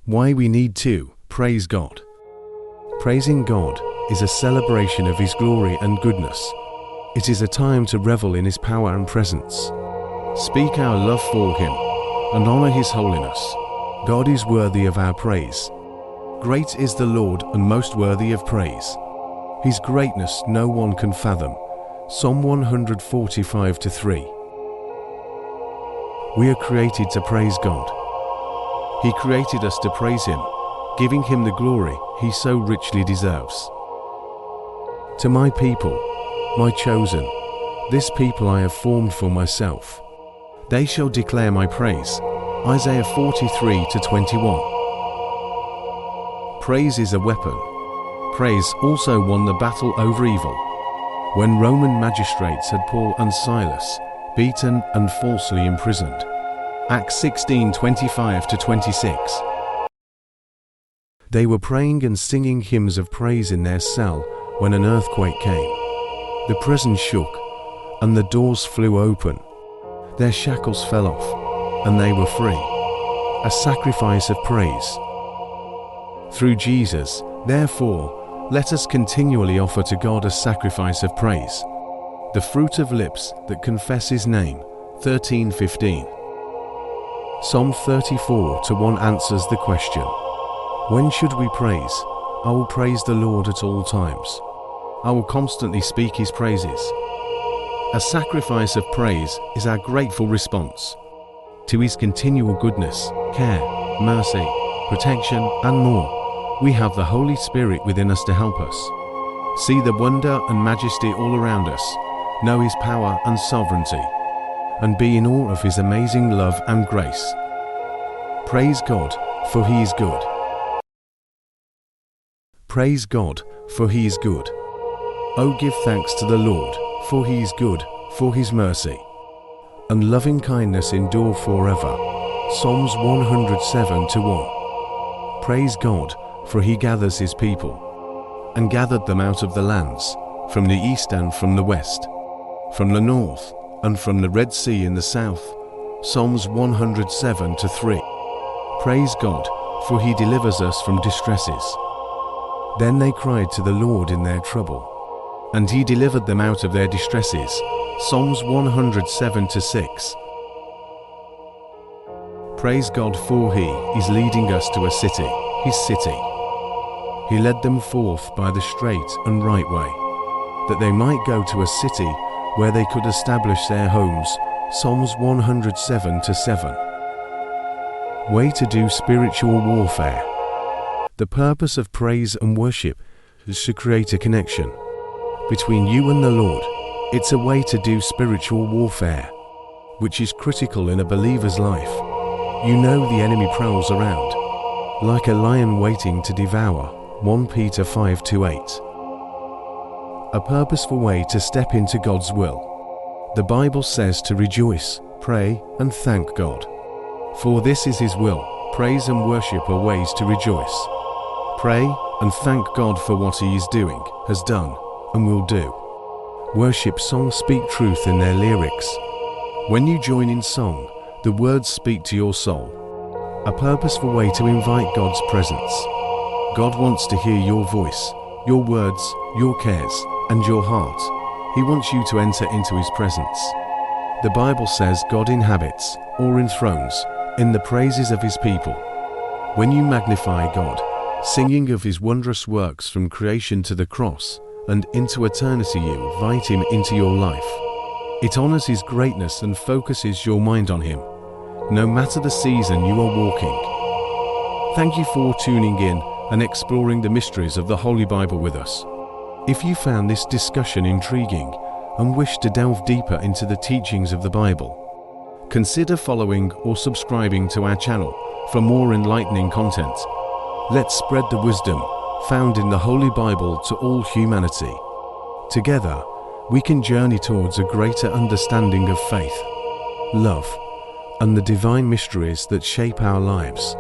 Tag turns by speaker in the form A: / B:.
A: Why we need to praise God. Praising God is a celebration of His glory and goodness. It is a time to revel in His power and presence. Speak our love for Him and honor His holiness. God is worthy of our praise. Great is the Lord and most worthy of praise. His greatness no one can fathom. Psalm 145:3. We are created to praise God. He created us to praise Him, giving Him the glory He so richly deserves. To my people, my chosen, this people I have formed for myself, they shall declare my praise. Isaiah 43:21. Praise is a weapon. Praise also won the battle over evil. When Roman magistrates had Paul and Silas beaten and falsely imprisoned. Acts 16:25-26. They were praying and singing hymns of praise in their cell when an earthquake came. The prison shook, and the doors flew open. Their shackles fell off, and they were free. A sacrifice of praise. Through Jesus, therefore, let us continually offer to God a sacrifice of praise, the fruit of lips that confess His name. 13:15. Psalm 34:1 answers the question, when should we praise? I will praise the Lord at all times. I will constantly speak His praises. A sacrifice of praise is our grateful response to His continual goodness, care, mercy, protection, and more. We have the Holy Spirit within us to help us see the wonder and majesty all around us, know His power and sovereignty, and be in awe of His amazing love and grace. Praise God, for He is good. Praise God, for He is good. Oh, give thanks to the Lord, for He is good, for His mercy and loving kindness endure forever. Psalms 107:1. Praise God, for He gathers His people, and gathered them out of the lands, from the east and from the west, from the north, and from the Red Sea in the south. Psalms 107:3. Praise God, for He delivers us from distresses. Then they cried to the Lord in their trouble, and He delivered them out of their distresses. Psalms 107:6. Praise God, for He is leading us to a city, His city. He led them forth by the straight and right way, that they might go to a city where they could establish their homes. Psalms 107:7. Way to do spiritual warfare. The purpose of praise and worship is to create a connection between you and the Lord. It's a way to do spiritual warfare, which is critical in a believer's life. You know the enemy prowls around like a lion waiting to devour. 1 Peter 5:8. A purposeful way to step into God's will. The Bible says to rejoice, pray, and thank God. For this is His will. Praise and worship are ways to rejoice, pray, and thank God for what He is doing, has done, and will do. Worship songs speak truth in their lyrics. When you join in song, the words speak to your soul. A purposeful way to invite God's presence. God wants to hear your voice, your words, your cares, and your heart. He wants you to enter into His presence. The Bible says God inhabits, or enthrones, in the praises of His people. When you magnify God, singing of His wondrous works from creation to the cross, and into eternity, you invite Him into your life. It honors His greatness and focuses your mind on Him, no matter the season you are walking. Thank you for tuning in and exploring the mysteries of the Holy Bible with us. If you found this discussion intriguing and wish to delve deeper into the teachings of the Bible, consider following or subscribing to our channel for more enlightening content. Let's spread the wisdom found in the Holy Bible to all humanity. Together, we can journey towards a greater understanding of faith, love, and the divine mysteries that shape our lives.